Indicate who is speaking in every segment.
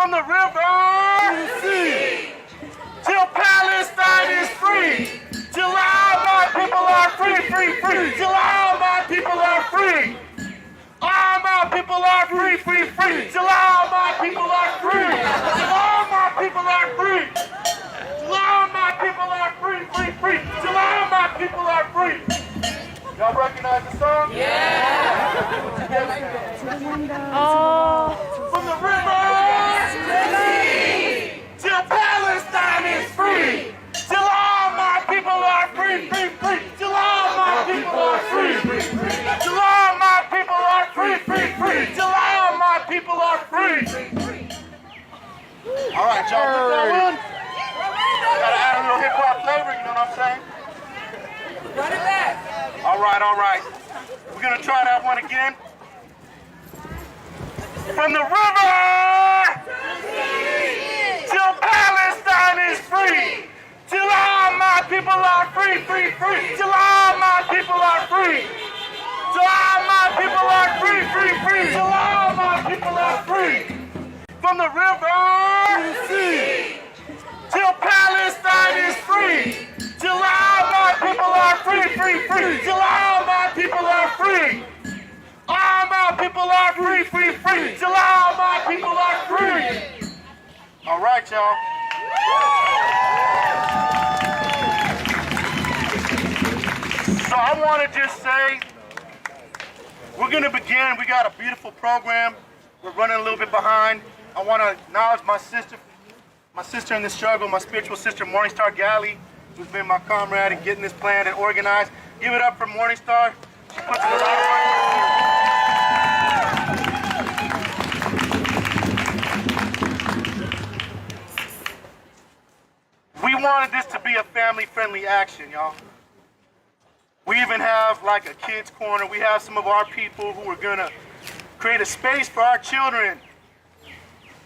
Speaker 1: From the river to the sea, till Palestine is free, till all my people are free, free, free, till all my people are free. All my people are free, free, free, till all my people are free. Till all my people are free. Till all my people are free, free, free, till all my people are free. Y'all recognize the song? Yeah. Oh. From the river to the sea, till Palestine is free, till all my people are free, free, free, till all my people are free, free, free, till all my people are free, free, free, till all my people are free. All right, y'all, with that one, gotta add a little hip hop flavor, you know what I'm saying? Run it back. All right, all right. We're gonna try that one again. From the river till Palestine is free, till all my people are free, free, free, till all my people are free, till all my people are free, free, free, till all my people are free. From the river to the sea, till Palestine is free, till all my people are free, free, free, till all my people are free. All my people are free, free, free, till all my people are free. All right, y'all. So I want to just say, we're going to begin. We got a beautiful program. We're running a little bit behind. I want to acknowledge my sister in the struggle, my spiritual sister, Star Gali, who's been my comrade in getting this planned and organized. Give it up for Star. She puts in a lot of work. We wanted this to be a family-friendly action, y'all. We even have like a kids' corner. We have some of our people who are gonna create a space for our children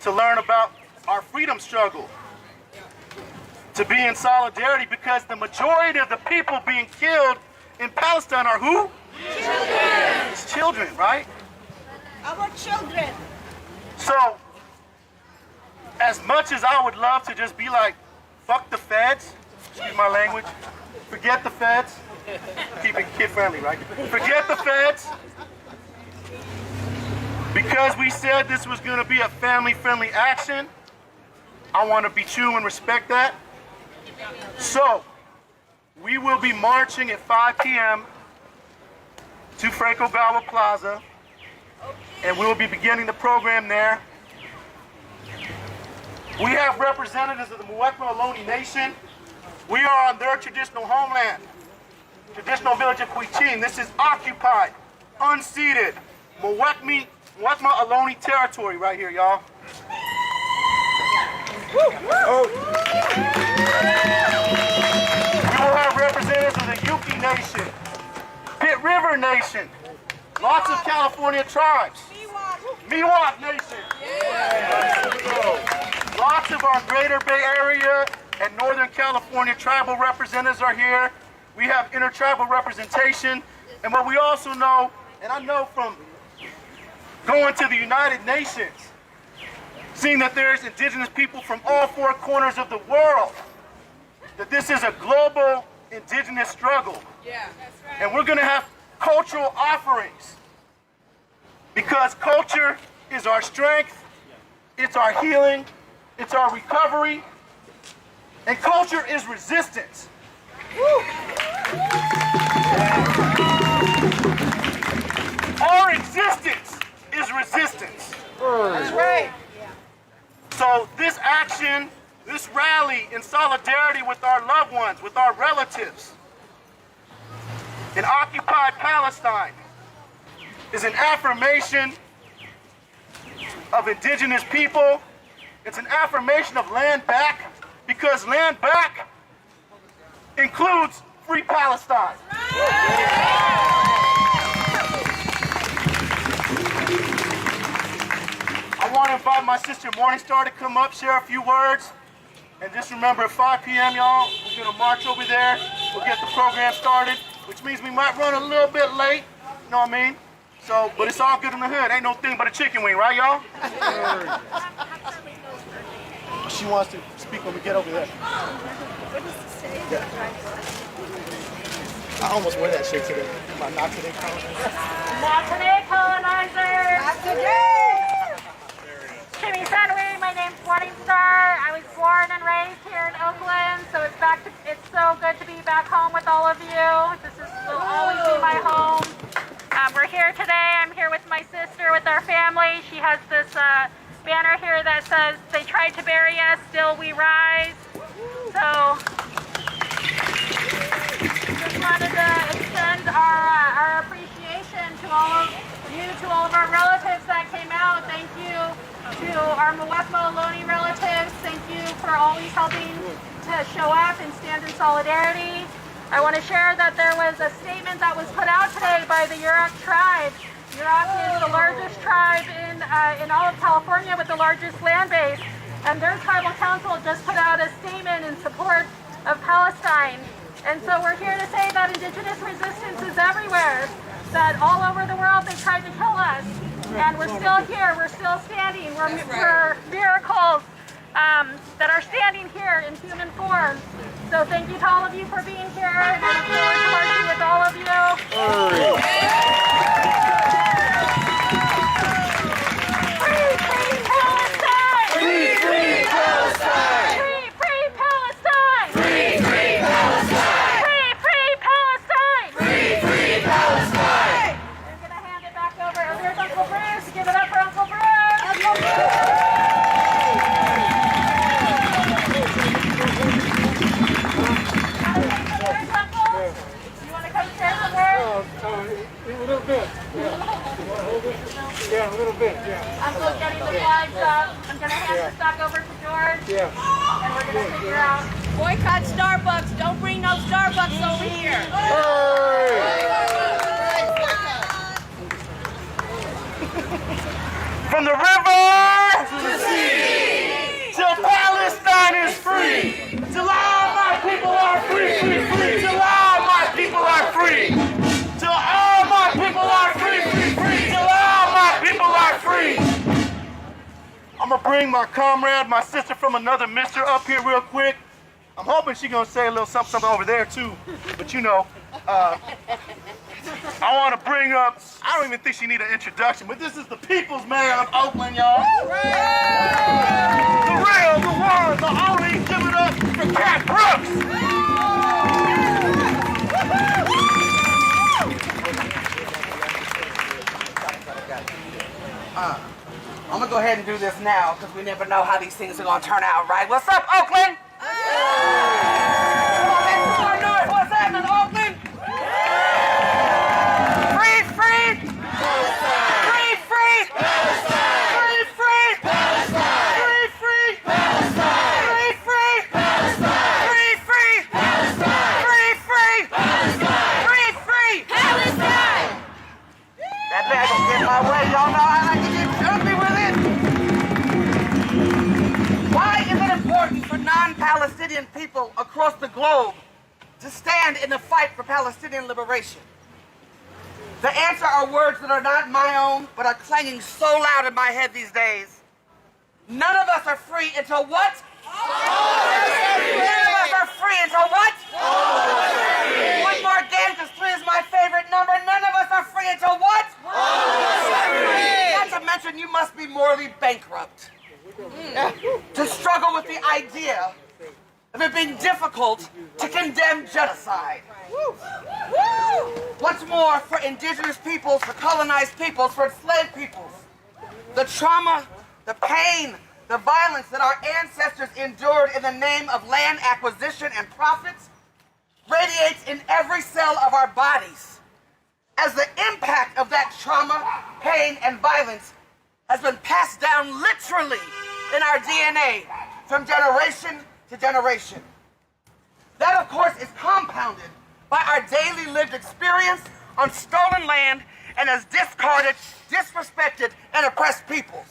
Speaker 1: to learn about our freedom struggle, to be in solidarity, because the majority of the people being killed in Palestine are who? Children. It's children, right?
Speaker 2: Our children.
Speaker 1: So, as much as I would love to just be like, fuck the feds, excuse my language, forget the feds, keep it kid-friendly, right? Forget the feds, because we said this was going to be a family-friendly action. I want to be true and respect that. So, we will be marching at 5 p.m. to Franco Galva Plaza, and we will be beginning the program there. We have representatives of the Muwekma Ohlone Nation. We are on their traditional homeland, traditional village of Quichin. This is occupied, unceded, Muwekma Ohlone territory right here, y'all. Oh. We will have representatives of the Yuki Nation, Pit River Nation, lots of California tribes, Miwok Nation. Lots of our Greater Bay Area and Northern California tribal representatives are here. We have intertribal representation. And what we also know, and I know from going to the United Nations, seeing that there's indigenous people from all four corners of the world, that this is a global indigenous struggle.
Speaker 2: Yeah, that's right.
Speaker 1: And we're going to have cultural offerings, because culture is our strength, it's our healing, it's our recovery, and culture is resistance. Woo. Our existence is resistance.
Speaker 2: That's right.
Speaker 1: So this action, this rally in solidarity with our loved ones, with our relatives in occupied Palestine, is an affirmation of indigenous people. It's an affirmation of land back, because land back includes free Palestine. I want to invite my sister Morningstar to come up, share a few words, and just remember at 5 p.m. y'all, we're going to march over there. We'll get the program started, which means we might run a little bit late, you know what I mean? So, but it's all good in the hood. Ain't no thing but a chicken wing, right, y'all?
Speaker 3: she wants to speak when we get over there.
Speaker 2: What does it say?
Speaker 3: I almost wear that shirt today. My not today colonizers.
Speaker 4: Not today, colonizers!
Speaker 2: Not today!
Speaker 4: Kimmy Sunway, my name's Morningstar. I was born and raised here in Oakland, so it's so good to be back home with all of you. This will always be my home. We're here today. I'm here with my sister, with our family. She has this banner here that says, "They tried to bury us, still we rise." So just wanted to extend our appreciation to all of you, to all of our relatives that came out. Thank you to our Muwekma Ohlone relatives. Thank you for always helping to show up and stand in solidarity. I want to share that there was a statement that was put out today by the AROC tribe. AROC is the largest tribe in all of California with the largest land base. And their tribal council just put out a statement in support of Palestine. And so we're here to say that indigenous resistance is everywhere, that all over the world they tried to kill us. And we're still here, we're still standing, we're miracles that are standing here in human form. So thank you to all of you for being here, and I look forward to working with all of you. Free, free Palestine!
Speaker 1: Free, free Palestine!
Speaker 4: Free, free Palestine!
Speaker 1: Free, free Palestine!
Speaker 4: Free, free Palestine!
Speaker 1: Free, free Palestine!
Speaker 4: I'm gonna hand it back over. Oh, there's Uncle Bruce. Give it up for Uncle Bruce. Uncle Bruce! You want to come share some words?
Speaker 5: A little bit, yeah. Yeah, a little bit, yeah.
Speaker 4: Uncle's getting the flags up. I'm gonna hand this back over to George.
Speaker 5: Yeah.
Speaker 4: And we're gonna figure out.
Speaker 2: Boycott Starbucks. Don't bring no Starbucks over here.
Speaker 1: From the river to the sea, till Palestine is free, till all my people are free, free, free, till all my people are free, till all my people are free, free, free, till all my people are free. I'm gonna bring my comrade, my sister from another mister up here real quick. I'm hoping she's gonna say a little something over there too, but you know, I want to bring up, I don't even think she need an introduction, but this is the people's mayor of Oakland, y'all. The real, the one, the only, give it up for Cat Brooks.
Speaker 6: I'm gonna go ahead and do this now because we never know how these things are gonna turn out, right? What's up, Oakland? Come on, make some more noise. What's happening, Oakland? Free, free! Palestine! Free, free! Palestine! Free, free! Palestine! Free, free! Palestine! Free, free! Palestine! Free, free! Palestine! Free, free! Palestine! Free, free! Palestine! That bag gonna get my way. Y'all know I like to get jumpy with it. Why is it important for non-Palestinian people across the globe to stand in the fight for Palestinian liberation? The answer are words that are not my own, but are clanging so loud in my head these days. None of us are free until what? None of us are free until what? One more again, because 3 is my favorite number. None of us are free until what? Not to mention, you must be morally bankrupt to struggle with the idea of it being difficult to condemn genocide. What's more, for indigenous peoples, for colonized peoples, for enslaved peoples, the trauma, the pain, the violence that our ancestors endured in the name of land acquisition and profits radiates in every cell of our bodies, as the impact of that trauma, pain, and violence has been passed down literally in our DNA from generation to generation. That, of course, is compounded by our daily lived experience on stolen land and as discarded, disrespected, and oppressed peoples.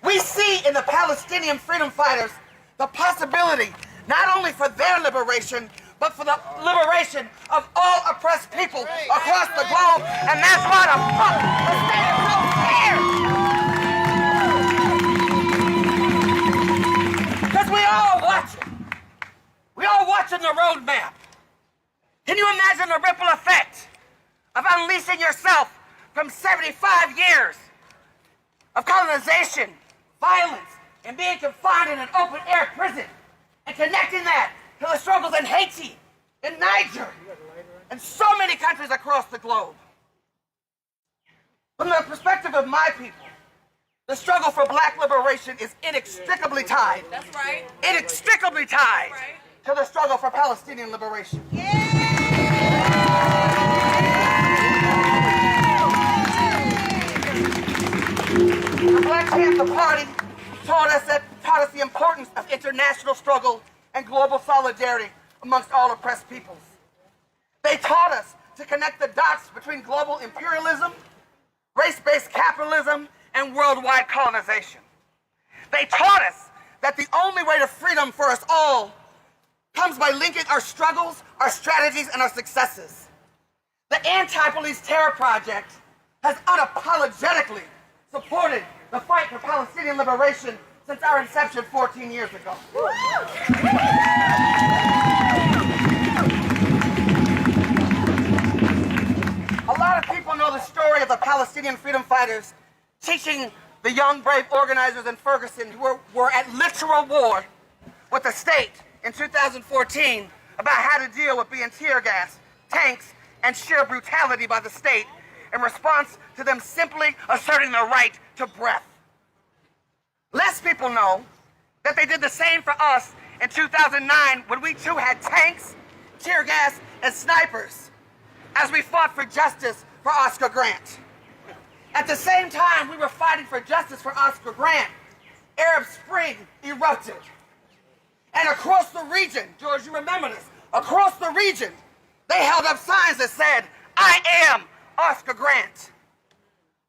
Speaker 6: We see in the Palestinian freedom fighters the possibility not only for their liberation, but for the liberation of all oppressed people across the globe, and that's why the fuck we're standing so scared. Imagine the ripple effect of unleashing yourself from 75 years of colonization, violence, and being confined in an open-air prison, and connecting that to the struggles in Haiti, in Niger, and so many countries across the globe. From the perspective of my people, the struggle for black liberation is inextricably tied.
Speaker 2: That's right.
Speaker 6: Inextricably tied
Speaker 2: That's right.
Speaker 6: to the struggle for Palestinian liberation. The Black Panther Party taught us the importance of international struggle and global solidarity amongst all oppressed peoples. They taught us to connect the dots between global imperialism, race-based capitalism, and worldwide colonization. They taught us that the only way to freedom for us all comes by linking our struggles, our strategies, and our successes. The Anti-Police Terror Project has unapologetically supported the fight for Palestinian liberation since our inception 14 years ago. A lot of people know the story of the Palestinian freedom fighters teaching the young, brave organizers in Ferguson who were at literal war with the state in 2014 about how to deal with being tear gas, tanks, and sheer brutality by the state in response to them simply asserting their right to breath. Less people know that they did the same for us in 2009 when we too had tanks, tear gas, and snipers as we fought for justice for Oscar Grant. At the same time we were fighting for justice for Oscar Grant, Arab Spring erupted. And across the region, George, you remember this, across the region, they held up signs that said, "I am Oscar Grant."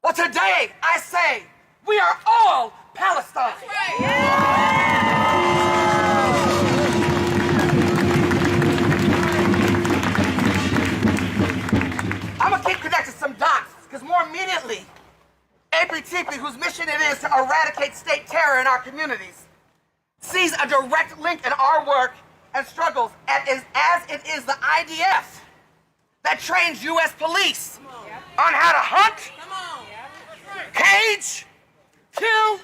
Speaker 6: Well, today I say, we are all Palestine.
Speaker 2: That's right.
Speaker 6: I'm gonna keep connecting some dots, because more immediately, APTP, whose mission it is to eradicate state terror in our communities, sees a direct link in our work and struggles as it is the IDF that trains U.S. police on how to hunt, cage, kill,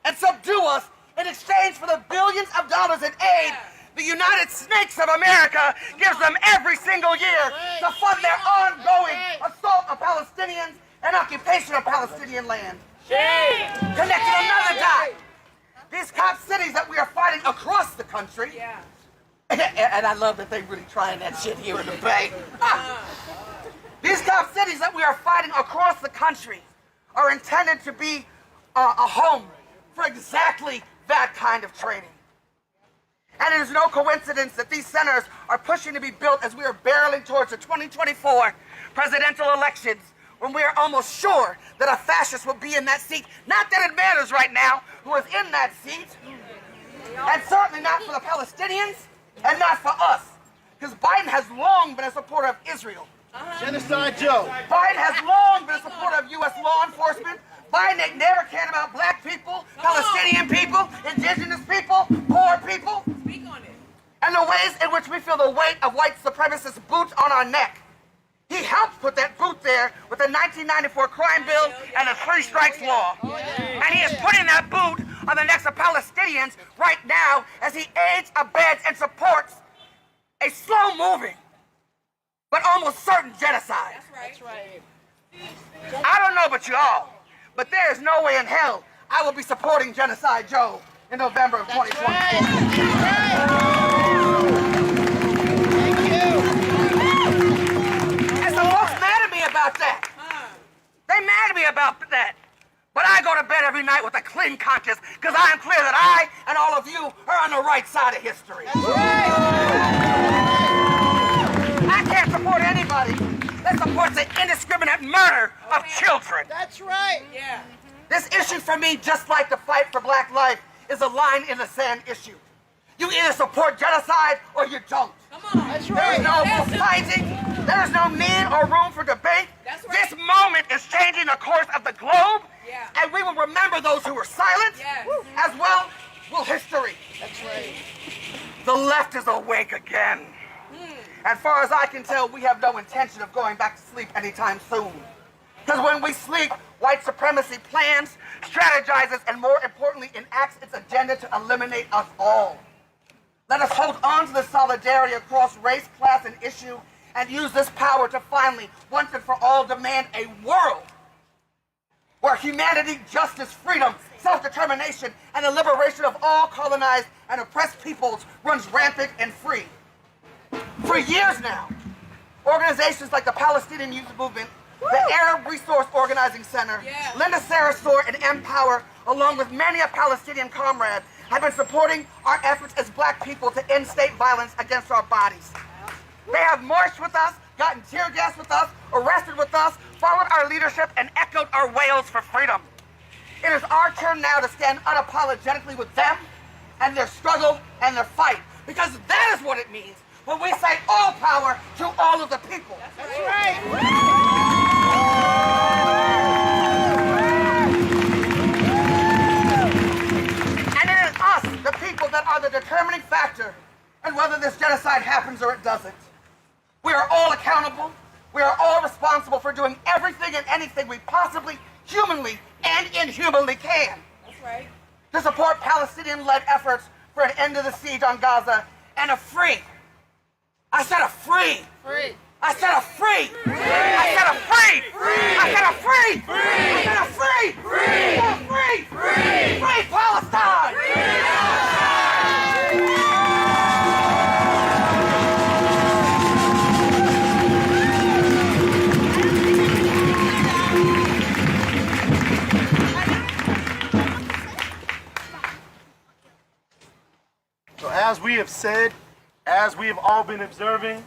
Speaker 6: and subdue us in exchange for the billions of dollars in aid the United Snakes of America gives them every single year to fund their ongoing assault of Palestinians and occupation of Palestinian land. Connecting another dot. These cop cities that we are fighting across the country, and I love that they really trying that shit here in the Bay. These cop cities that we are fighting across the country are intended to be a home for exactly that kind of training. And it is no coincidence that these centers are pushing to be built as we are barreling towards the 2024 presidential elections, when we are almost sure that a fascist will be in that seat. Not that it matters right now who is in that seat, and certainly not for the Palestinians, and not for us, because Biden has long been a supporter of Israel.
Speaker 3: Genocide Joe.
Speaker 6: Biden has long been a supporter of U.S. law enforcement. Biden ain't never cared about black people, Palestinian people, indigenous people, poor people,
Speaker 2: Speak on it.
Speaker 6: and the ways in which we feel the weight of white supremacist boots on our neck. He helped put that boot there with the 1994 crime bill and the three strikes law. And he is putting that boot on the necks of Palestinians right now as he aids, abets, and supports a slow-moving but almost certain genocide.
Speaker 2: That's right.
Speaker 6: I don't know about y'all, but there is no way in hell I will be supporting Genocide Joe in November of 2024. And some folks mad at me about that. They mad at me about that. But I go to bed every night with a clean conscience, because I am clear that I and all of you are on the right side of history. I can't support anybody that supports the indiscriminate murder of children.
Speaker 3: That's right.
Speaker 2: Yeah.
Speaker 6: This issue for me, just like the fight for black life, is a line in the sand issue. You either support genocide or you don't.
Speaker 2: Come on.
Speaker 3: That's
Speaker 6: There
Speaker 3: right.
Speaker 6: is no fighting. There is no need or room for debate.
Speaker 2: That's right.
Speaker 6: This moment is changing the course of the globe,
Speaker 2: Yeah.
Speaker 6: and we will remember those who were silent,
Speaker 2: Yes.
Speaker 6: as well will history.
Speaker 3: That's right.
Speaker 6: The left is awake again. As far as I can tell, we have no intention of going back to sleep anytime soon. Because when we sleep, white supremacy plans, strategizes, and more importantly, enacts its agenda to eliminate us all. Let us hold on to the solidarity across race, class, and issue, and use this power to finally, once and for all, demand a world where humanity, justice, freedom, self-determination, and the liberation of all colonized and oppressed peoples runs rampant and free. For years now, organizations like the Palestinian Youth Movement, the Arab Resource Organizing Center, Linda Sarasor, and Empower, along with many a Palestinian comrade, have been supporting our efforts as black people to end state violence against our bodies. They have marched with us, gotten tear gas with us, arrested with us, followed our leadership, and echoed our wails for freedom. It is our turn now to stand unapologetically with them and their struggle and their fight, because that is what it means when we say all power to all of the people. That's right. And it is us, the people, that are the determining factor in whether this genocide happens or it doesn't. We are all accountable. We are all responsible for doing everything and anything we possibly, humanly, and inhumanly can.
Speaker 2: That's right.
Speaker 6: To support Palestinian-led efforts for an end to the siege on Gaza and a free. I said a free.
Speaker 2: Free.
Speaker 6: I said a free. Free. I said a free. Free. I said a free. Free. I said a free. Free. Free. Free. Free Palestine. Free Palestine.
Speaker 3: So as we have said, as we have all been observing,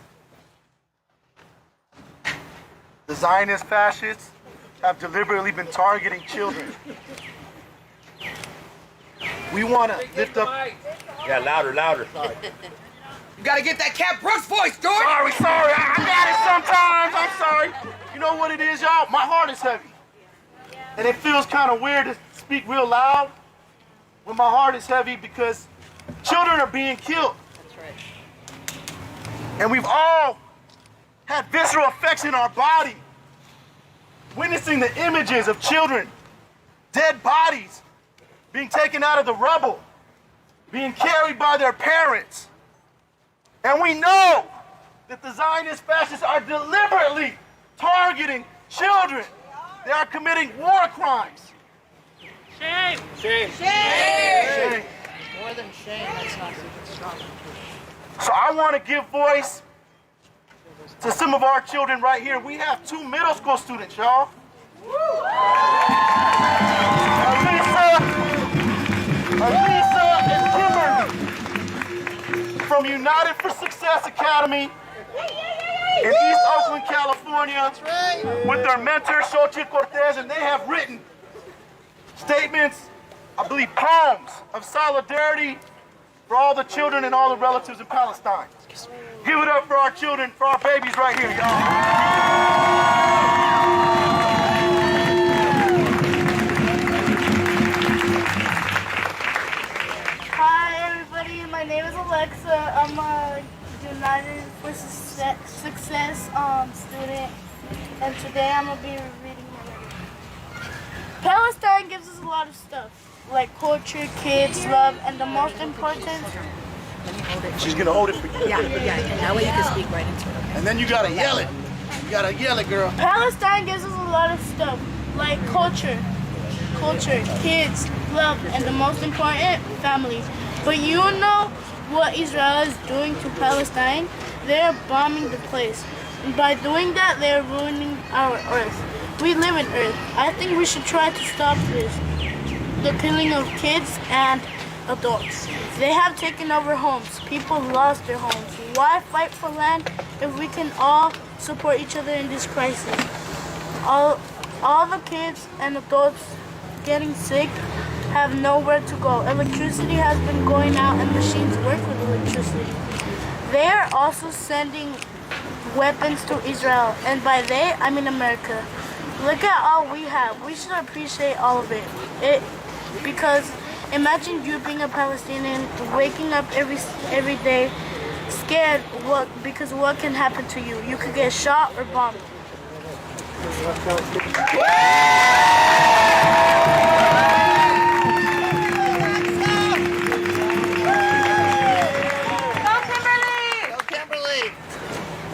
Speaker 3: the Zionist fascists have deliberately been targeting children. We want to lift up...
Speaker 7: Yeah, louder, louder.
Speaker 6: You gotta get that Cat Brooks voice, George.
Speaker 3: Sorry, I got it sometimes, I'm sorry. You know what it is, y'all? My heart is heavy. And it feels kind of weird to speak real loud when my heart is heavy because children are being killed.
Speaker 2: That's right.
Speaker 3: And we've all had visceral effects in our body, witnessing the images of children, dead bodies, being taken out of the rubble, being carried by their parents. And we know that the Zionist fascists are deliberately targeting children. They are committing war crimes.
Speaker 5: Shame!
Speaker 2: Shame!
Speaker 3: Shame.
Speaker 2: More than shame, that's not even strong.
Speaker 3: So I want to give voice to some of our children right here. We have 2 middle school students, y'all. Alisa and Kimberly from United for Success Academy in East Oakland, California, with their mentor, Xochitl Cortez, and they have written statements, I believe poems, of solidarity for all the children and all the relatives in Palestine. Give it up for our children, for our babies right here, y'all.
Speaker 8: Hi everybody, my name is Alexa. I'm a United for Success student, and today I'm going to be reading my letter. Palestine gives us a lot of stuff, like culture, kids, love, and the most important...
Speaker 3: She's gonna hold it for you.
Speaker 2: Yeah, and that way you can speak right into it.
Speaker 3: And then you gotta yell it. You gotta yell it, girl.
Speaker 8: Palestine gives us a lot of stuff, like culture, kids, love, and the most important, family. But you know what Israel is doing to Palestine? They're bombing the place. And by doing that, they're ruining our earth. We live in earth. I think we should try to stop this. The killing of kids and adults. They have taken over homes. People lost their homes. Why fight for land if we can all support each other in this crisis? All the kids and adults getting sick have nowhere to go. Electricity has been going out and machines work with electricity. They are also sending weapons to Israel, and by they, I mean America. Look at all we have. We should appreciate all of it. Because imagine you being a Palestinian, waking up every day scared because what can happen to you? You could get shot or bombed.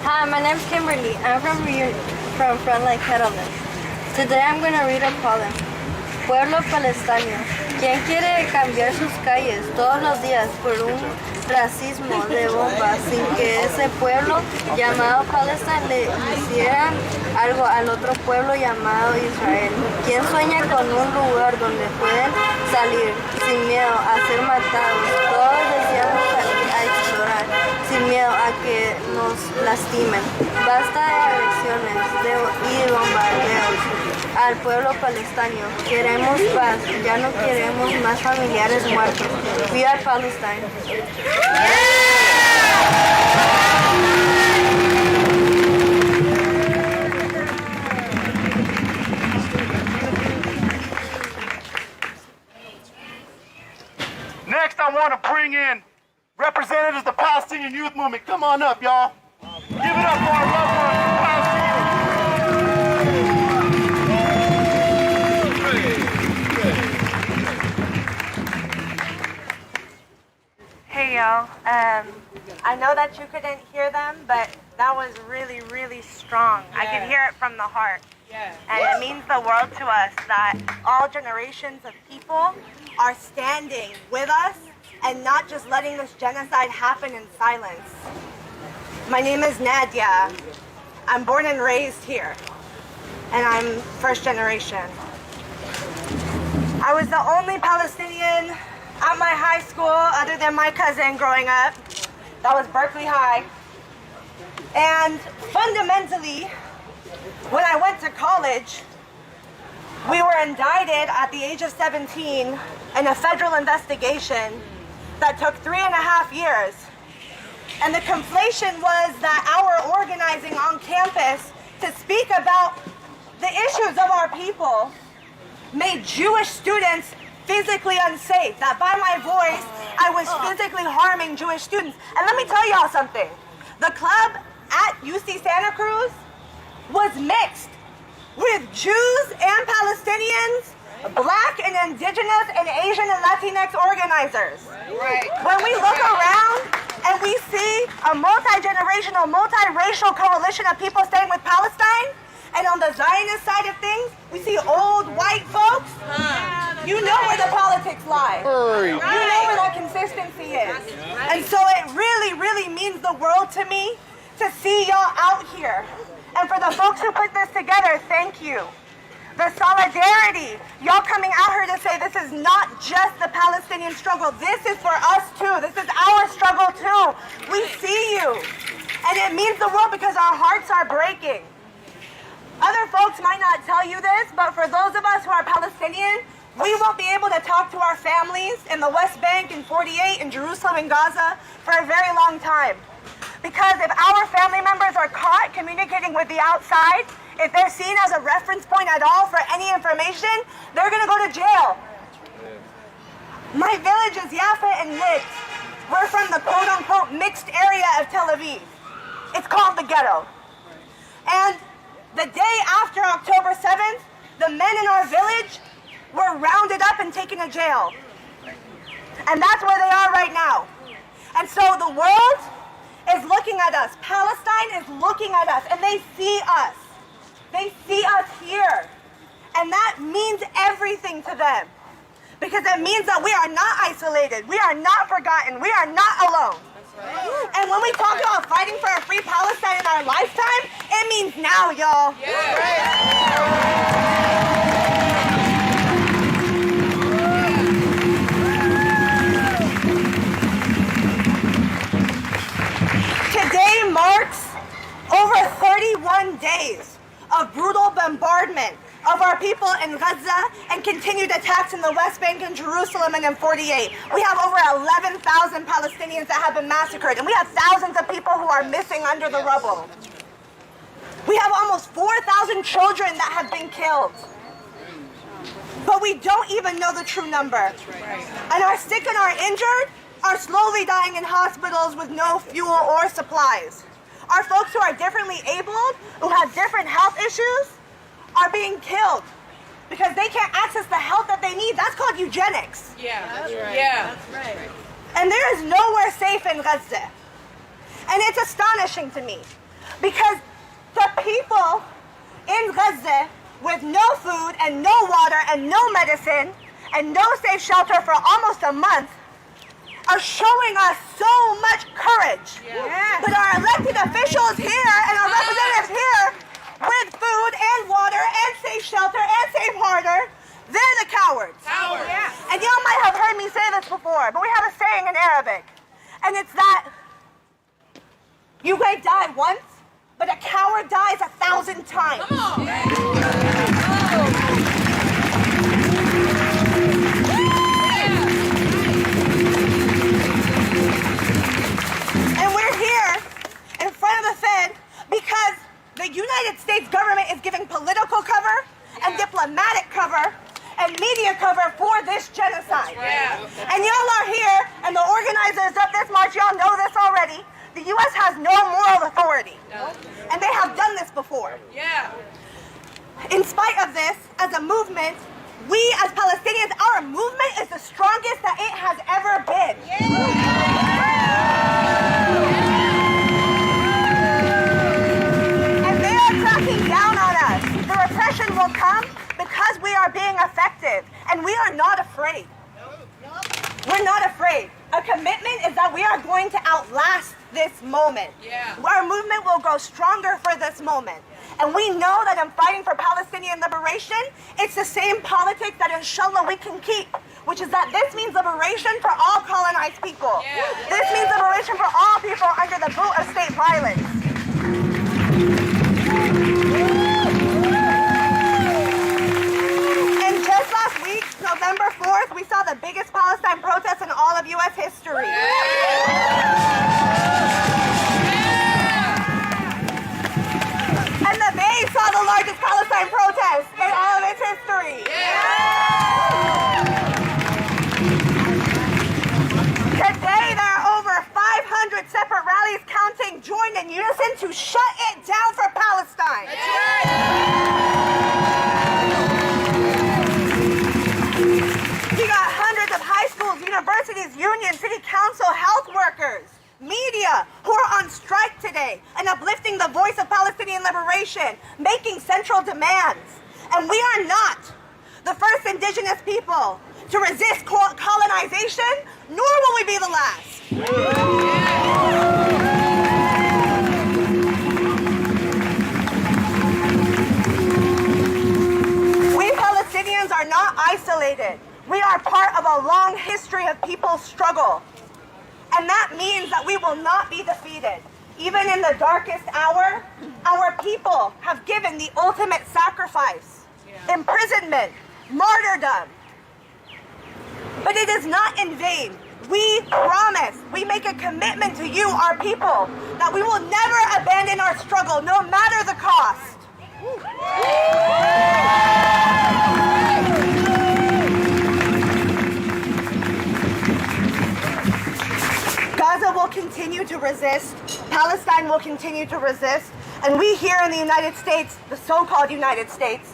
Speaker 9: Hi, my name's Kimberly. I'm from Frontline Kettleman. Today I'm going to read a poem. Pueblo palestino. ¿Quién quiere cambiar sus calles todos los días por un racismo de bombas sin que ese pueblo llamado Palestine le hiciera algo al otro pueblo llamado Israel? ¿Quién sueña con un lugar donde pueden salir sin miedo a ser matados? Todos deseamos salir a explorar sin miedo a que nos lastimen. Basta de agresiones y bombardeos al pueblo palestino. Queremos paz, ya no queremos más familiares muertos. Viva Palestine.
Speaker 3: Next, I want to bring in representatives of the Palestinian youth movement. Come on up, y'all. Give it up for our loved ones, Palestinians.
Speaker 10: Hey y'all, I know that you couldn't hear them, but that was really, really strong. I could hear it from the heart. And it means the world to us that all generations of people are standing with us and not just letting this genocide happen in silence. My name is Nadyia. I'm born and raised here, and I'm first generation. I was the only Palestinian at my high school, other than my cousin growing up. That was Berkeley High. And fundamentally, when I went to college, we were indicted at the age of 17 in a federal investigation that took 3.5 years. And the conflation was that our organizing on campus to speak about the issues of our people made Jewish students physically unsafe, that by my voice, I was physically harming Jewish students. And let me tell y'all something. The club at UC Santa Cruz was mixed with Jews and Palestinians, Black and Indigenous and Asian and Latinx organizers. Right. When we look around and we see a multi-generational, multiracial coalition of people staying with Palestine, and on the Zionist side of things, we see old white folks. You know where the politics lie. You know where that consistency is. And so it really, really means the world to me to see y'all out here. And for the folks who put this together, thank you. The solidarity, y'all coming out here to say this is not just the Palestinian struggle. This is for us too. This is our struggle too. We see you. And it means the world because our hearts are breaking. Other folks might not tell you this, but for those of us who are Palestinian, we won't be able to talk to our families in the West Bank, in 48, in Jerusalem, in Gaza for a very long time. Because if our family members are caught communicating with the outside, if they're seen as a reference point at all for any information, they're going to go to jail. My village is Yafa and Nid. We're from the quote-unquote mixed area of Tel Aviv. It's called the ghetto. And the day after October 7th, the men in our village were rounded up and taken to jail. And that's where they are right now. And so the world is looking at us. Palestine is looking at us, and they see us. They see us here. And that means everything to them. Because it means that we are not isolated. We are not forgotten. We are not alone. And when we talk about fighting for a free Palestine in our lifetime, it means now, y'all. Today marks over 31 days of brutal bombardment of our people in Gaza and continued attacks in the West Bank and Jerusalem and in 48. We have over 11,000 Palestinians that have been massacred, and we have thousands of people who are missing under the rubble. We have almost 4,000 children that have been killed. But we don't even know the true number. And our sick and our injured are slowly dying in hospitals with no fuel or supplies. Our folks who are differently abled, who have different health issues, are being killed because they can't access the help that they need. That's called eugenics.
Speaker 2: Yeah, that's right. Yeah, that's right.
Speaker 10: And there is nowhere safe in Gaza. And it's astonishing to me because the people in Gaza with no food and no water and no medicine and no safe shelter for almost a month are showing us so much courage. Yeah. But our elected officials here and our representatives here with food and water and safe shelter and safe harbor, they're the cowards.
Speaker 2: Cowards. Yeah.
Speaker 10: And y'all might have heard me say this before, but we have a saying in Arabic, and it's that you may die once, but a coward dies 1,000 times.
Speaker 2: Come on.
Speaker 10: And we're here in front of the Fed because the United States government is giving political cover and diplomatic cover and media cover for this genocide. And y'all are here, and the organizers of this march, y'all know this already. The U.S. has no moral authority. And they have done this before. In spite of this, as a movement, we as Palestinians, our movement is the strongest that it has ever been. And they are cracking down on us. The repression will come because we are being effective, and we are not afraid. We're not afraid. A commitment is that we are going to outlast this moment. Our movement will grow stronger for this moment. And we know that in fighting for Palestinian liberation, it's the same politics that inshallah we can keep, which is that this means liberation for all colonized people. This means liberation for all people under the boot of state violence. And just last week, November 4th, we saw the biggest Palestine protest in all of U.S. history. And the Bay saw the largest Palestine protest in all of its history. Today, there are over 500 separate rallies counting joined in unison to shut it down for Palestine. We got hundreds of high schools, universities, unions, city council, health workers, media who are on strike today and uplifting the voice of Palestinian liberation, making central demands. And we are not the first indigenous people to resist colonization, nor will we be the last. We Palestinians are not isolated. We are part of a long history of people's struggle. And that means that we will not be defeated. Even in the darkest hour, our people have given the ultimate sacrifice, imprisonment, martyrdom. But it is not in vain. We promise, we make a commitment to you, our people, that we will never abandon our struggle, no matter the cost. Gaza will continue to resist, Palestine will continue to resist, and we here in the United States, the so-called United States,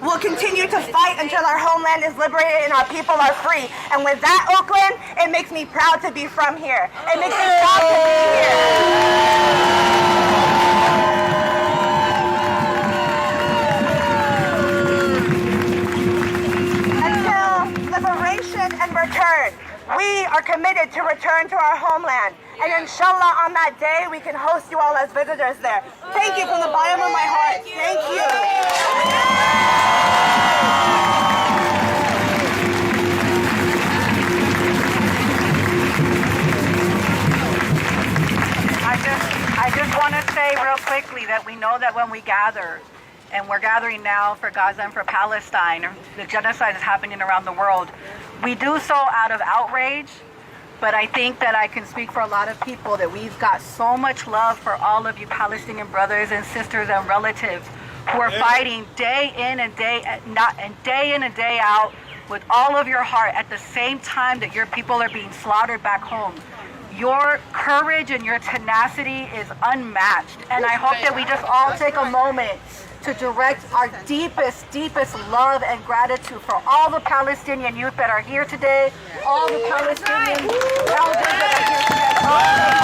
Speaker 10: will continue to fight until our homeland is liberated and our people are free. And with that, Oakland, it makes me proud to be from here. It makes me proud to be here. Until liberation and return, we are committed to return to our homeland. And inshallah, on that day, we can host you all as visitors there. Thank you from the bottom of my heart. Thank you.
Speaker 11: I just want to say real quickly that we know that when we gather, and we're gathering now for Gaza and for Palestine, the genocide is happening around the world, we do so out of outrage. But I think that I can speak for a lot of people that we've got so much love for all of you Palestinian brothers and sisters and relatives who are fighting day in and day out with all of your heart at the same time that your people are being slaughtered back home. Your courage and your tenacity is unmatched. And I hope that we just all take a moment to direct our deepest, deepest love and gratitude for all the Palestinian youth that are here today, all the Palestinian elders that are here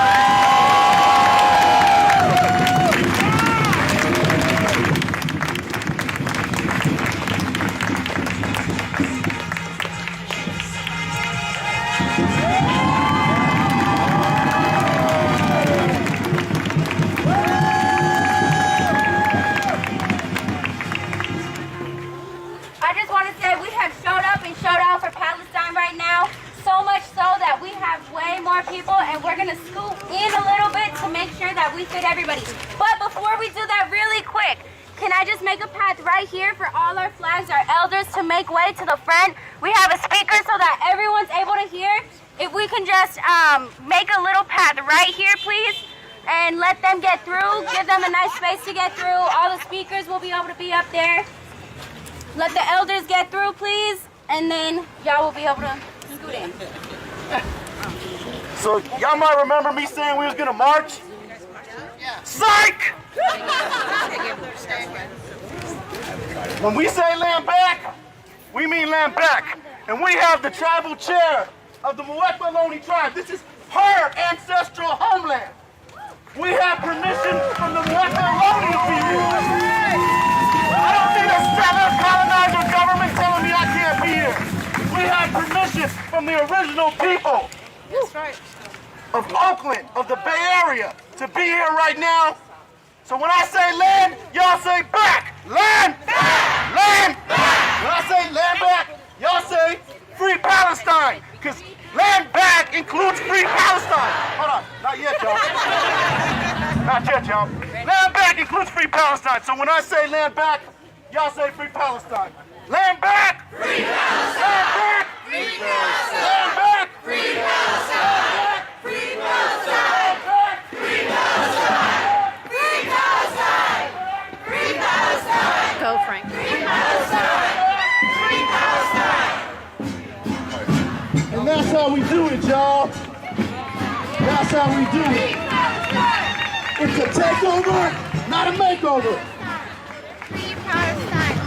Speaker 2: people, and we're gonna scoop in a little bit to make sure that we fit everybody. But before we do that, really quick, can I just make a path right here for all our flags, our elders, to make way to the front? We have a speaker so that everyone's able to hear. If we can just make a little path right here, please, and let them get through. Give them a nice space to get through. All the speakers will be able to be up there. Let the elders get through, please, and then y'all will be able to scoot in.
Speaker 3: So y'all might remember me saying we was gonna march? Psych! When we say land back, we mean land back. And we have the tribal chair of the Muwekma Ohlone tribe. This is her ancestral homeland. We have permission from the Muwekma Ohlone to be here. I don't need a settler, colonizer, government telling me I can't be here. We have permission from the original people. That's right. Of Oakland, of the Bay Area, to be here right now. So when I say land, y'all say back. Land back! Land back! When I say land back, y'all say free Palestine. Because land back includes free Palestine. Hold on, not yet, y'all. Not yet, y'all. Land back includes free Palestine. So when I say land back, y'all say free Palestine. Land back! Free Palestine! Land back! Free Palestine! Land back! Free Palestine! Free Palestine! Free Palestine! Free Palestine! Free Palestine!
Speaker 2: Go, Frank.
Speaker 3: Free Palestine! Free Palestine! And that's how we do it, y'all. That's how we do it. It's a takeover, not a makeover.
Speaker 8: Free Palestine.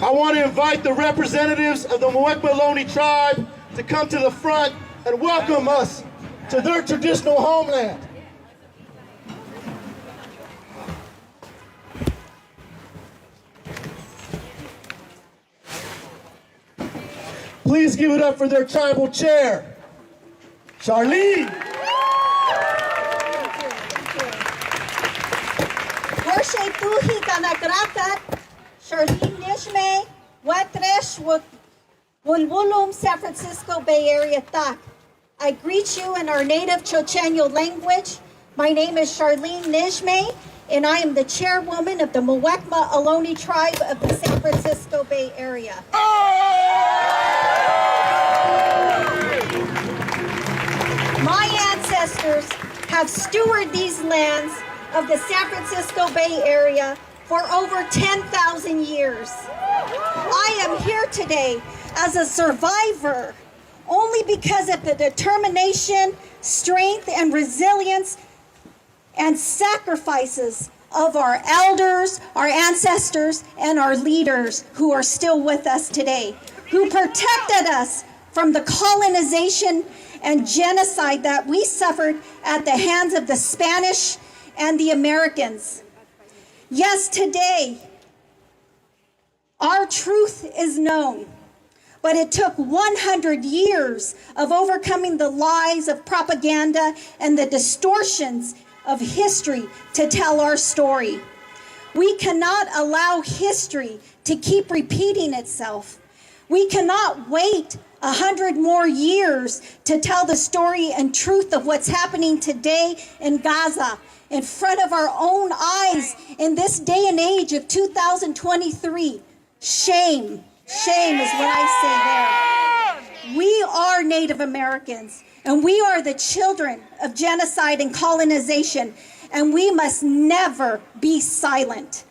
Speaker 3: I want to invite the representatives of the Muwekma Ohlone tribe to come to the front and welcome us to their traditional homeland. Please give it up for their tribal chair, Charlene.
Speaker 12: Dorsey Tuhi Kanakrakat, Charlene Nijmeh, Watresh Wunwulum, San Francisco Bay Area Tak. I greet you in our native Chochenyo language. My name is Charlene Nijmeh, and I am the chairwoman of the Muwekma Ohlone tribe of the San Francisco Bay Area. My ancestors have stewarded these lands of the San Francisco Bay Area for over 10,000 years. I am here today as a survivor only because of the determination, strength, and resilience and sacrifices of our elders, our ancestors, and our leaders who are still with us today, who protected us from the colonization and genocide that we suffered at the hands of the Spanish and the Americans. Yes, today, our truth is known, but it took 100 years of overcoming the lies of propaganda and the distortions of history to tell our story. We cannot allow history to keep repeating itself. We cannot wait 100 more years to tell the story and truth of what's happening today in Gaza in front of our own eyes in this day and age of 2023. Shame. Shame is what I say there. We are Native Americans, and we are the children of genocide and colonization, and we must never be silent.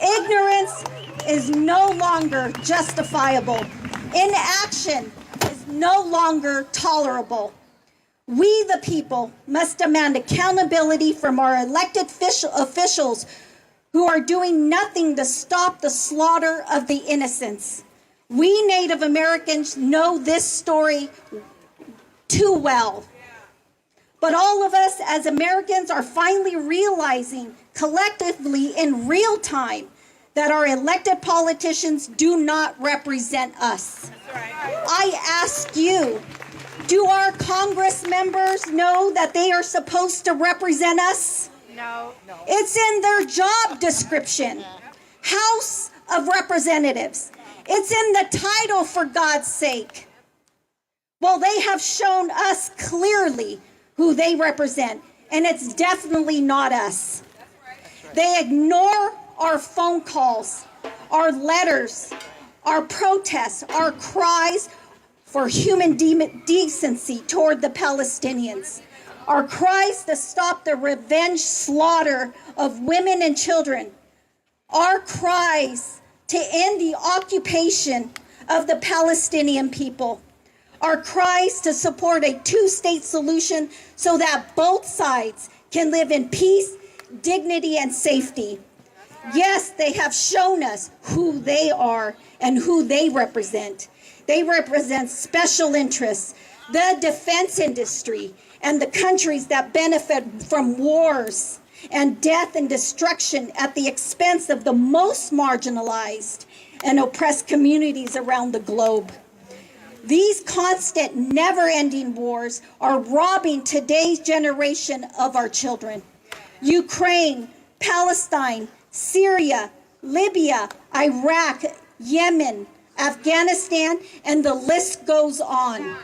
Speaker 12: Ignorance is no longer justifiable. Inaction is no longer tolerable. We, the people, must demand accountability from our elected officials who are doing nothing to stop the slaughter of the innocents. We Native Americans know this story too well. But all of us as Americans are finally realizing collectively in real time that our elected politicians do not represent us. I ask you, do our Congress members know that they are supposed to represent us?
Speaker 4: No.
Speaker 12: It's in their job description. House of Representatives. It's in the title, for God's sake. Well, they have shown us clearly who they represent, and it's definitely not us. They ignore our phone calls, our letters, our protests, our cries for human decency toward the Palestinians, our cries to stop the revenge slaughter of women and children, our cries to end the occupation of the Palestinian people, our cries to support a two-state solution so that both sides can live in peace, dignity, and safety. Yes, they have shown us who they are and who they represent. They represent special interests, the defense industry, and the countries that benefit from wars and death and destruction at the expense of the most marginalized and oppressed communities around the globe. These constant, never-ending wars are robbing today's generation of our children. Ukraine, Palestine, Syria, Libya, Iraq, Yemen, Afghanistan, and the list goes on.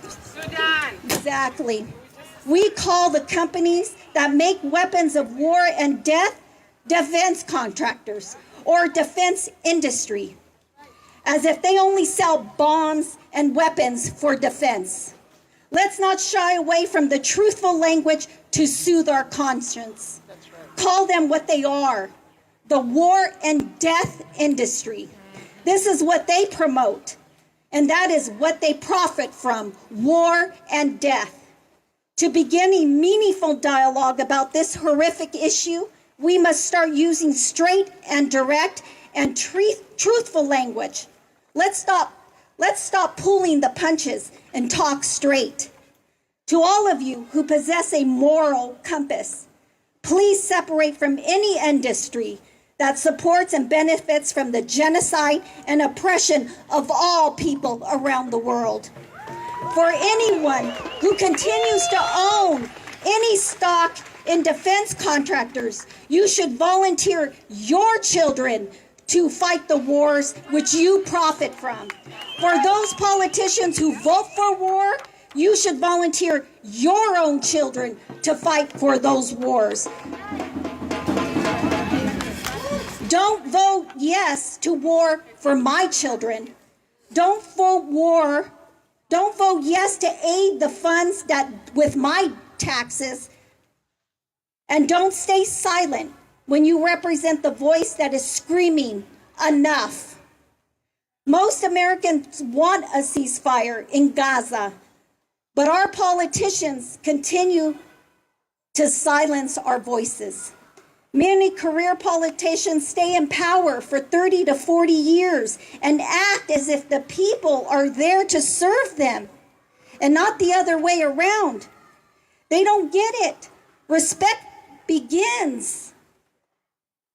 Speaker 4: Sudan.
Speaker 12: Exactly. We call the companies that make weapons of war and death defense contractors or defense industry, as if they only sell bombs and weapons for defense. Let's not shy away from the truthful language to soothe our conscience. Call them what they are, the war and death industry. This is what they promote, and that is what they profit from, war and death. To begin a meaningful dialogue about this horrific issue, we must start using straight and direct and truthful language. Let's stop pulling the punches and talk straight. To all of you who possess a moral compass, please separate from any industry that supports and benefits from the genocide and oppression of all people around the world. For anyone who continues to own any stock in defense contractors, you should volunteer your children to fight the wars which you profit from. For those politicians who vote for war, you should volunteer your own children to fight for those wars. Don't vote yes to war for my children. Don't vote yes to aid the funds that with my taxes. And don't stay silent when you represent the voice that is screaming, enough. Most Americans want a ceasefire in Gaza, but our politicians continue to silence our voices. Many career politicians stay in power for 30 to 40 years and act as if the people are there to serve them and not the other way around. They don't get it. Respect begins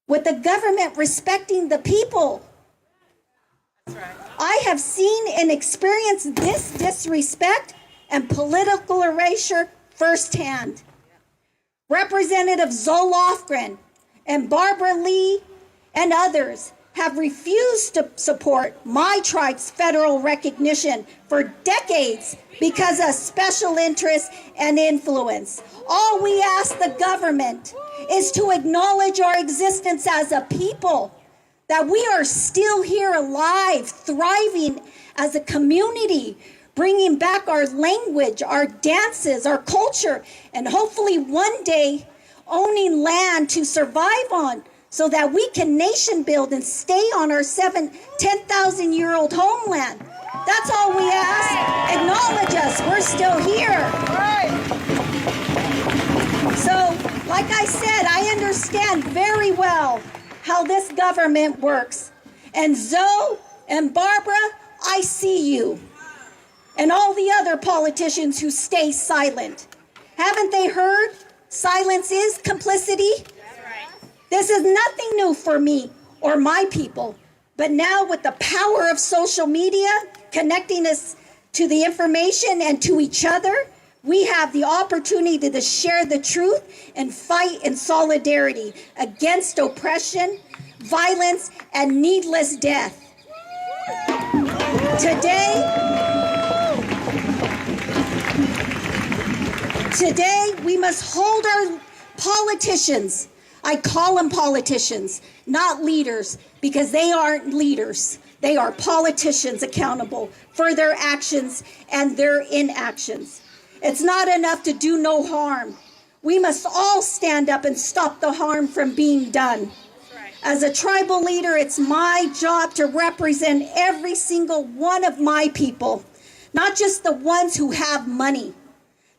Speaker 12: with the government respecting the people. That's right. I have seen and experienced this disrespect and political erasure firsthand. Representative Zoe Lofgren and Barbara Lee and others have refused to support my tribe's federal recognition for decades because of special interest and influence. All we ask the government is to acknowledge our existence as a people, that we are still here alive, thriving as a community, bringing back our language, our dances, our culture, and hopefully one day owning land to survive on, so that we can nation build and stay on our 10,000-year-old homeland. That's all we ask. Acknowledge us. We're still here. So, like I said, I understand very well how this government works. And Zoe and Barbara, I see you. And all the other politicians who stay silent. Haven't they heard? Silence is complicity. This is nothing new for me or my people. But now with the power of social media, connecting us to the information and to each other, we have the opportunity to share the truth and fight in solidarity against oppression, violence, and needless death. Today, we must hold our politicians. I call them politicians, not leaders, because they aren't leaders. They are politicians accountable for their actions and their inactions. It's not enough to do no harm. We must all stand up and stop the harm from being done. As a tribal leader, it's my job to represent every single one of my people, not just the ones who have money.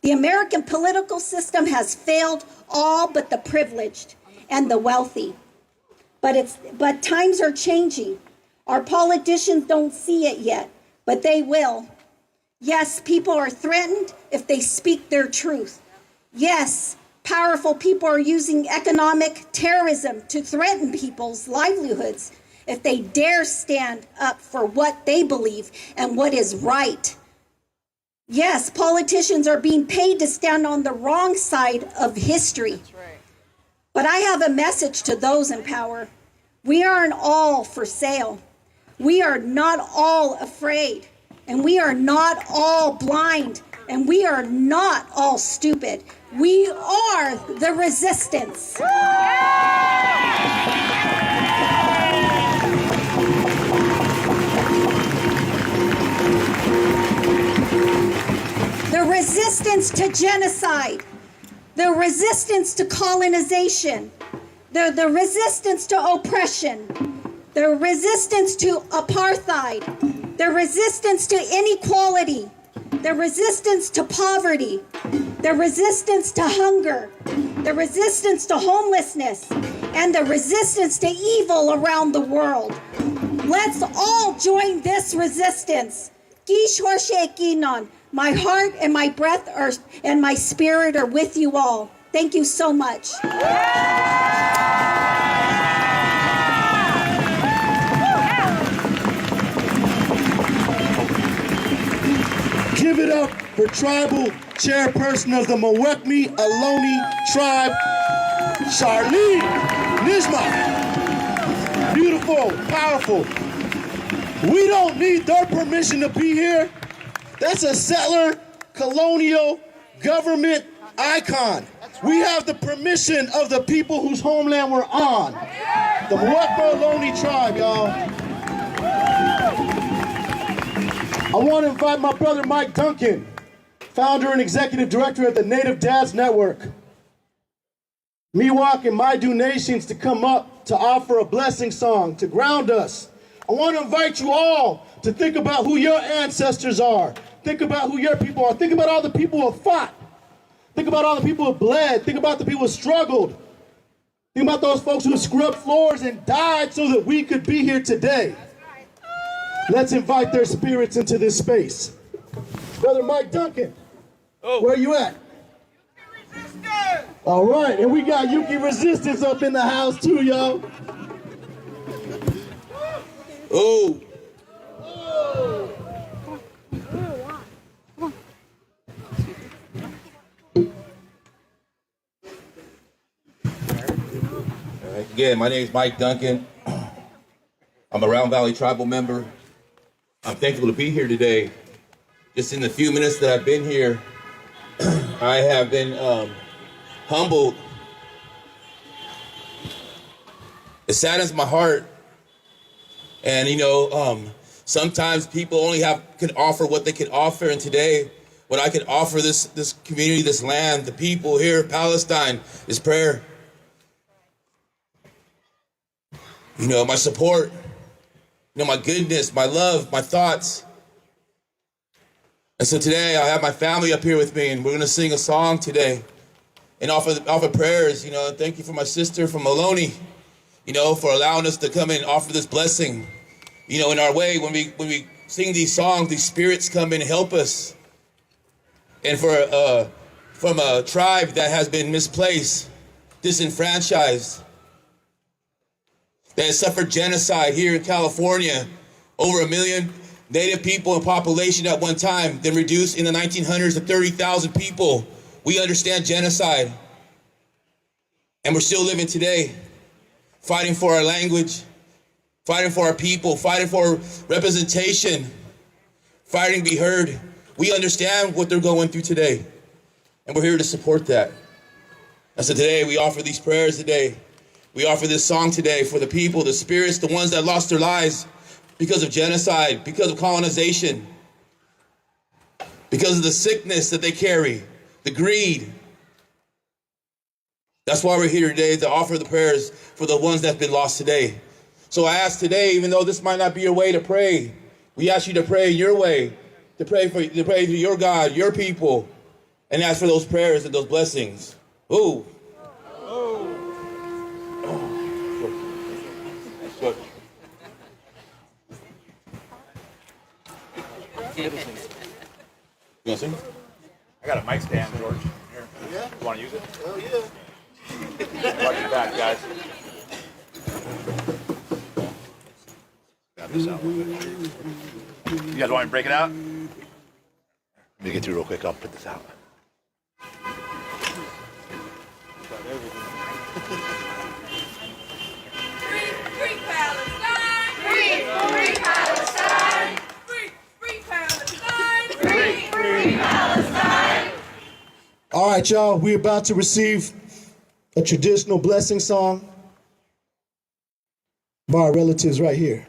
Speaker 12: The American political system has failed all but the privileged and the wealthy. But times are changing. Our politicians don't see it yet, but they will. Yes, people are threatened if they speak their truth. Yes, powerful people are using economic terrorism to threaten people's livelihoods if they dare stand up for what they believe and what is right. Yes, politicians are being paid to stand on the wrong side of history. That's right. But I have a message to those in power. We aren't all for sale. We are not all afraid. And we are not all blind. And we are not all stupid. We are the resistance. The resistance to genocide, the resistance to colonization, the resistance to oppression, the resistance to apartheid, the resistance to inequality, the resistance to poverty, the resistance to hunger, the resistance to homelessness, and the resistance to evil around the world. Let's all join this resistance. My heart and my breath and my spirit are with you all. Thank you so much.
Speaker 3: Give it up for tribal chairperson of the Muwekma Ohlone tribe, Charlene, Nijmeh. Beautiful, powerful. We don't need their permission to be here. That's a settler, colonial, government icon. We have the permission of the people whose homeland we're on. The Muwekma Ohlone tribe, y'all. I want to invite my brother Mike Duncan, founder and executive director at the Native Dads Network. Miwok and Maidu Nations to come up to offer a blessing song to ground us. I want to invite you all to think about who your ancestors are. Think about who your people are. Think about all the people who have fought. Think about all the people who have bled. Think about the people who struggled. Think about those folks who scrubbed floors and died so that we could be here today. Let's invite their spirits into this space. Brother Mike Duncan, where you at? All right, and we got Yuki Resistance up in the house too, y'all. Oh.
Speaker 7: Again, my name is Mike Duncan. I'm a Round Valley tribal member. I'm thankful to be here today. Just in the few minutes that I've been here, I have been humbled. It saddens my heart. And you know, sometimes people only can offer what they can offer. And today, what I can offer this community, this land, the people here, Palestine, is prayer. you know, my support, you know, my goodness, my love, my thoughts. And so today I have my family up here with me, and we're gonna sing a song today and offer prayers, you know. Thank you for my sister from Ohlone, you know, for allowing us to come in and offer this blessing. You know, in our way, when we sing these songs, these spirits come in and help us. And from a tribe that has been misplaced, disenfranchised, that has suffered genocide here in California, over 1 million Native people in population at one time, then reduced in the 1900s to 30,000 people. We understand genocide. And we're still living today, fighting for our language, fighting for our people, fighting for representation, fighting to be heard. We understand what they're going through today, and we're here to support that. And so today we offer these prayers today. We offer this song today for the people, the spirits, the ones that lost their lives because of genocide, because of colonization, because of the sickness that they carry, the greed. That's why we're here today, to offer the prayers for the ones that have been lost today. So I ask today, even though this might not be your way to pray, we ask you to pray your way, to pray to your God, your people, and ask for those prayers and those blessings. Ooh. You want to sing?
Speaker 13: I got a mic stand, George. Here.
Speaker 3: Yeah?
Speaker 13: You want to use it?
Speaker 3: Oh, yeah.
Speaker 13: Watch your back, guys. Grab this out. You guys want me to break it out? Let me get through real quick. I'll put this out.
Speaker 1: Free Palestine! Free Palestine! Free Palestine! Free Palestine!
Speaker 3: All right, y'all, we're about to receive a traditional blessing song by our relatives right here.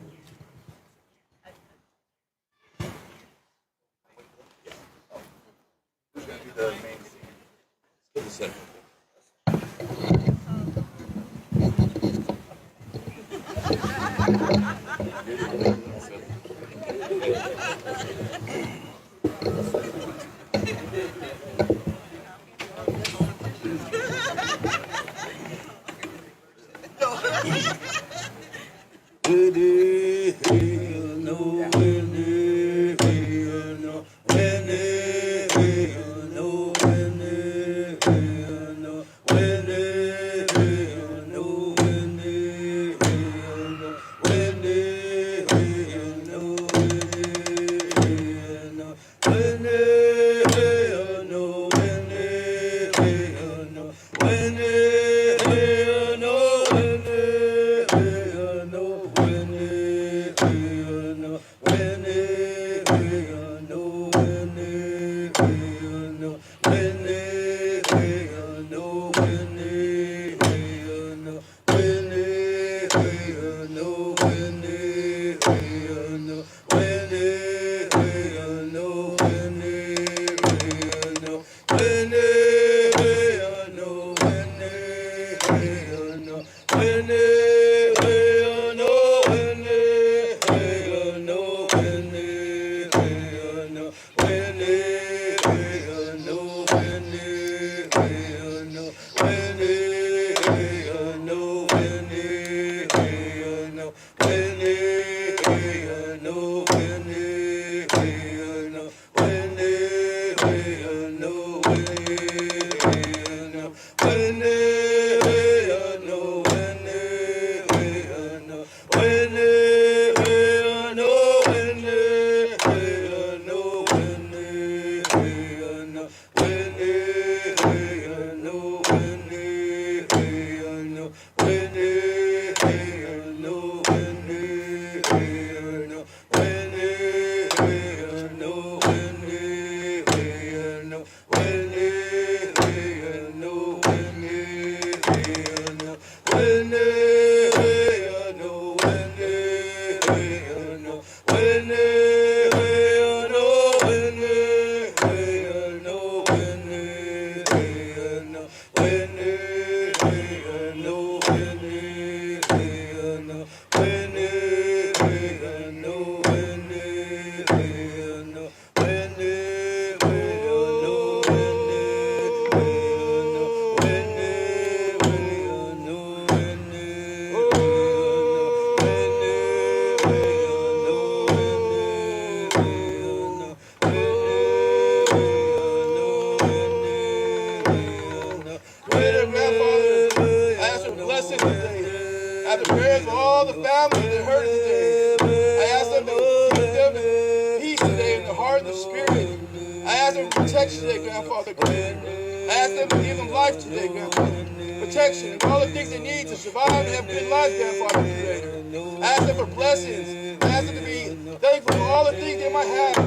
Speaker 14: the Spirit. I ask them for protection today, Grandfather Creator. I ask them to give them life today, Grandfather. Protection and all the things they need to survive and have good life, Grandfather Creator. I ask them for blessings. I ask them to be thankful for all the things they might have.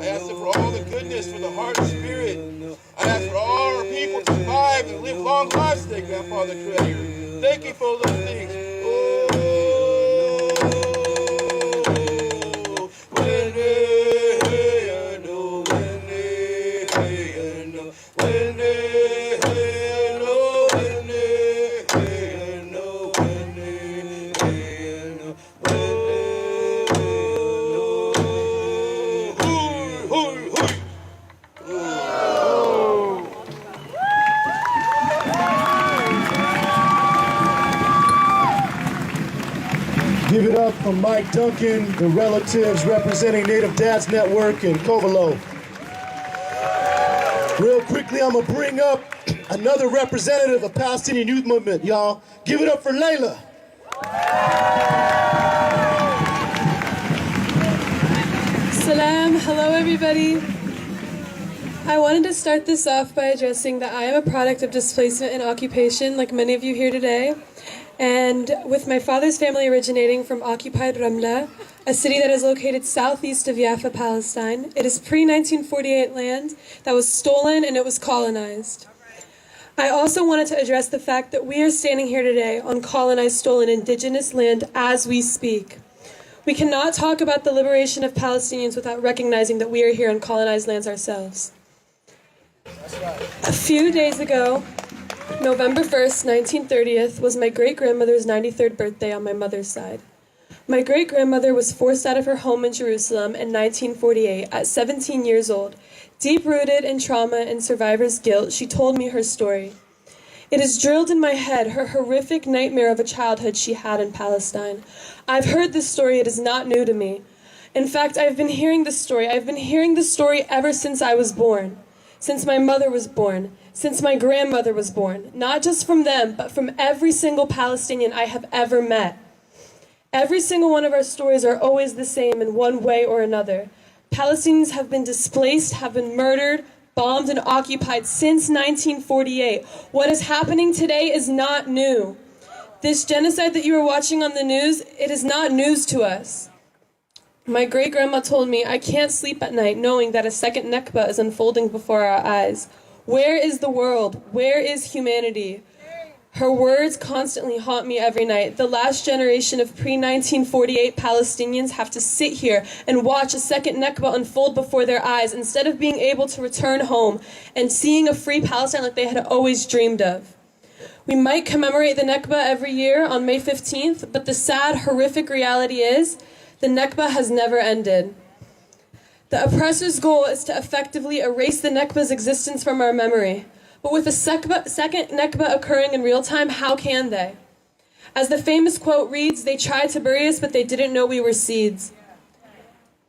Speaker 14: I ask them for all the goodness, for the heart and spirit. I ask for all our people to survive and live long lives today, Grandfather Creator. Thank you for those things.
Speaker 3: Give it up for Mike Duncan, the relatives representing Native Dads Network in Kovalo. Real quickly, I'm gonna bring up another representative of Palestinian Youth Movement, y'all. Give it up for Layla.
Speaker 15: Salam, hello everybody. I wanted to start this off by addressing that I am a product of displacement and occupation, like many of you here today. And with my father's family originating from occupied Ramla, a city that is located southeast of Jaffa, Palestine, it is pre-1948 land that was stolen and it was colonized. I also wanted to address the fact that we are standing here today on colonized, stolen, indigenous land as we speak. We cannot talk about the liberation of Palestinians without recognizing that we are here on colonized lands ourselves. A few days ago, November 1st, 1930th, was my great-grandmother's 93rd birthday on my mother's side. My great-grandmother was forced out of her home in Jerusalem in 1948 at 17 years old. Deep-rooted in trauma and survivor's guilt, she told me her story. It is drilled in my head, her horrific nightmare of a childhood she had in Palestine. I've heard this story, it is not new to me. In fact, I've been hearing this story. I've been hearing this story ever since I was born, since my mother was born, since my grandmother was born, not just from them, but from every single Palestinian I have ever met. Every single one of our stories are always the same in one way or another. Palestinians have been displaced, have been murdered, bombed, and occupied since 1948. What is happening today is not new. This genocide that you are watching on the news, it is not news to us. My great-grandma told me, I can't sleep at night knowing that a second Nakba is unfolding before our eyes. Where is the world? Where is humanity? Her words constantly haunt me every night. The last generation of pre-1948 Palestinians have to sit here and watch a second Nakba unfold before their eyes instead of being able to return home and seeing a free Palestine like they had always dreamed of. We might commemorate the Nakba every year on May 15th, but the sad, horrific reality is the Nakba has never ended. The oppressor's goal is to effectively erase the Nakba's existence from our memory. But with a second Nakba occurring in real time, how can they? As the famous quote reads, they tried to bury us, but they didn't know we were seeds.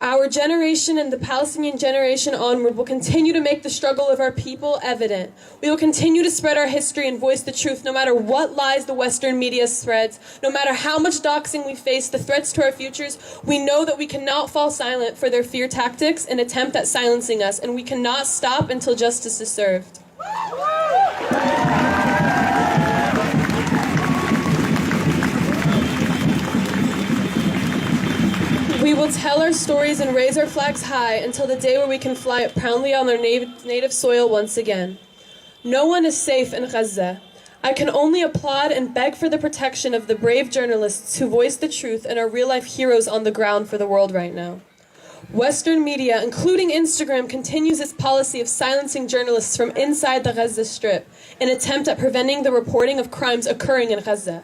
Speaker 15: Our generation and the Palestinian generation onward will continue to make the struggle of our people evident. We will continue to spread our history and voice the truth no matter what lies the Western media spreads, no matter how much doxing we face, the threats to our futures. We know that we cannot fall silent for their fear tactics and attempt at silencing us, and we cannot stop until justice is served. We will tell our stories and raise our flags high until the day where we can fly proudly on our native soil once again. No one is safe in Gaza. I can only applaud and beg for the protection of the brave journalists who voice the truth and are real-life heroes on the ground for the world right now. Western media, including Instagram, continues its policy of silencing journalists from inside the Gaza Strip in an attempt at preventing the reporting of crimes occurring in Gaza.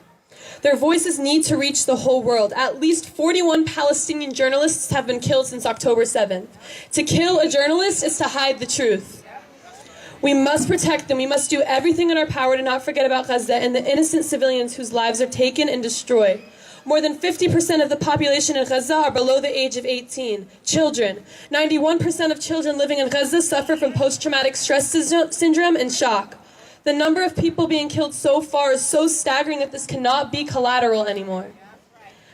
Speaker 15: Their voices need to reach the whole world. At least 41 Palestinian journalists have been killed since October 7th. To kill a journalist is to hide the truth. We must protect them. We must do everything in our power to not forget about Gaza and the innocent civilians whose lives are taken and destroyed. More than 50% of the population in Gaza are below the age of 18. Children. 91% of children living in Gaza suffer from post-traumatic stress syndrome and shock. The number of people being killed so far is so staggering that this cannot be collateral anymore.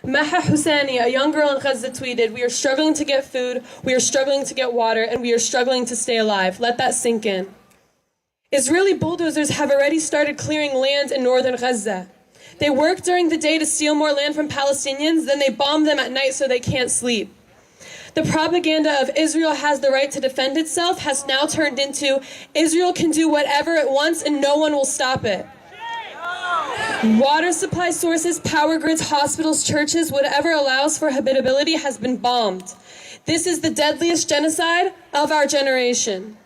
Speaker 15: Maha Husseini, a young girl in Gaza, tweeted, "We are struggling to get food, we are struggling to get water, and we are struggling to stay alive." Let that sink in. Israeli bulldozers have already started clearing land in northern Gaza. They work during the day to steal more land from Palestinians, then they bomb them at night so they can't sleep. The propaganda of Israel has the right to defend itself has now turned into Israel can do whatever it wants and no one will stop it. Water supply sources, power grids, hospitals, churches, whatever allows for habitability has been bombed. This is the deadliest genocide of our generation.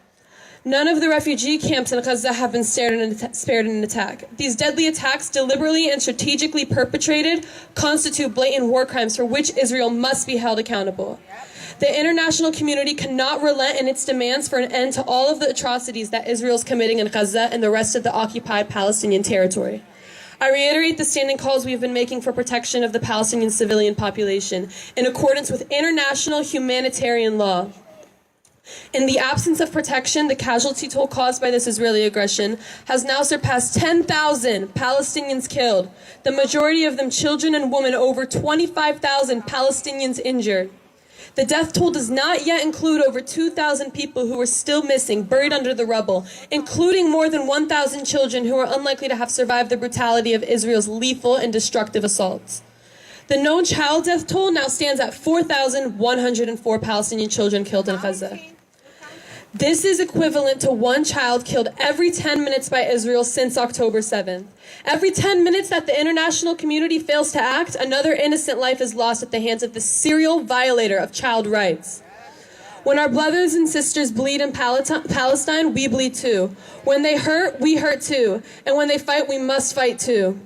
Speaker 15: None of the refugee camps in Gaza have been spared in an attack. These deadly attacks, deliberately and strategically perpetrated, constitute blatant war crimes for which Israel must be held accountable. The international community cannot relent in its demands for an end to all of the atrocities that Israel is committing in Gaza and the rest of the occupied Palestinian territory. I reiterate the standing calls we have been making for protection of the Palestinian civilian population in accordance with international humanitarian law. In the absence of protection, the casualty toll caused by this Israeli aggression has now surpassed 10,000 Palestinians killed, the majority of them children and women, over 25,000 Palestinians injured. The death toll does not yet include over 2,000 people who are still missing, buried under the rubble, including more than 1,000 children who are unlikely to have survived the brutality of Israel's lethal and destructive assaults. The known child death toll now stands at 4,104 Palestinian children killed in Gaza. This is equivalent to one child killed every 10 minutes by Israel since October 7th. Every 10 minutes that the international community fails to act, another innocent life is lost at the hands of the serial violator of child rights. When our brothers and sisters bleed in Palestine, we bleed too. When they hurt, we hurt too. And when they fight, we must fight too.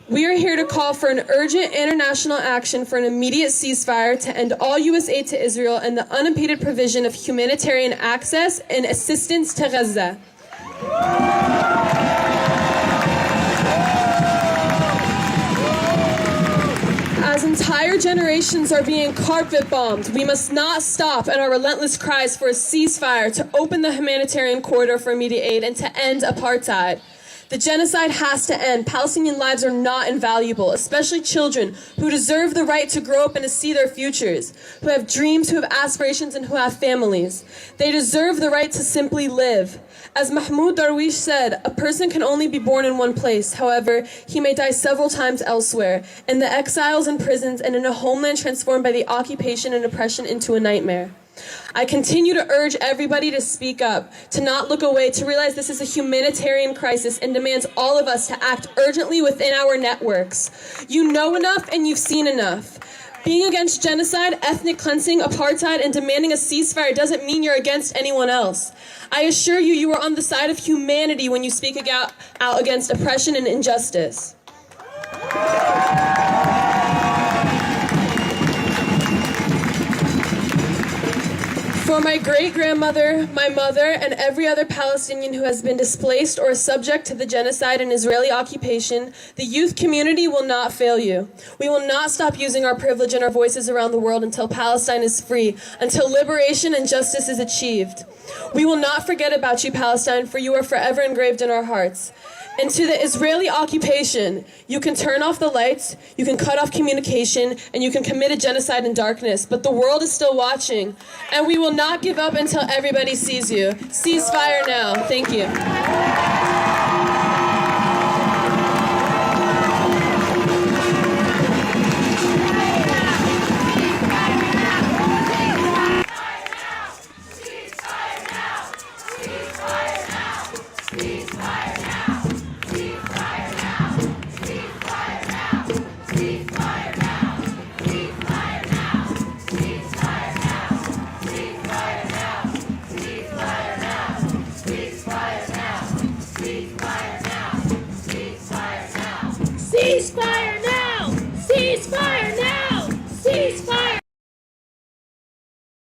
Speaker 15: We are here to call for an urgent international action for an immediate ceasefire to end all U.S. aid to Israel and the unimpeded provision of humanitarian access and assistance to Gaza. As entire generations are being carpet bombed, we must not stop in our relentless cries for a ceasefire to open the humanitarian corridor for immediate aid and to end apartheid. The genocide has to end. Palestinian lives are not invaluable, especially children who deserve the right to grow up and to see their futures, who have dreams, who have aspirations, and who have families. They deserve the right to simply live. As Mahmoud Darwish said, a person can only be born in one place. However, he may die several times elsewhere, in the exiles and prisons, and in a homeland transformed by the occupation and oppression into a nightmare. I continue to urge everybody to speak up, to not look away, to realize this is a humanitarian crisis and demands all of us to act urgently within our networks. You know enough and you've seen enough. Being against genocide, ethnic cleansing, apartheid, and demanding a ceasefire doesn't mean you're against anyone else. I assure you, you are on the side of humanity when you speak out against oppression and injustice. For my great-grandmother, my mother, and every other Palestinian who has been displaced or subject to the genocide and Israeli occupation, the youth community will not fail you. We will not stop using our privilege and our voices around the world until Palestine is free, until liberation and justice is achieved. We will not forget about you, Palestine, for you are forever engraved in our hearts. And to the Israeli occupation, you can turn off the lights, you can cut off communication, and you can commit a genocide in darkness, but the world is still watching, and we will not give up until everybody sees you. Ceasefire now. Thank you.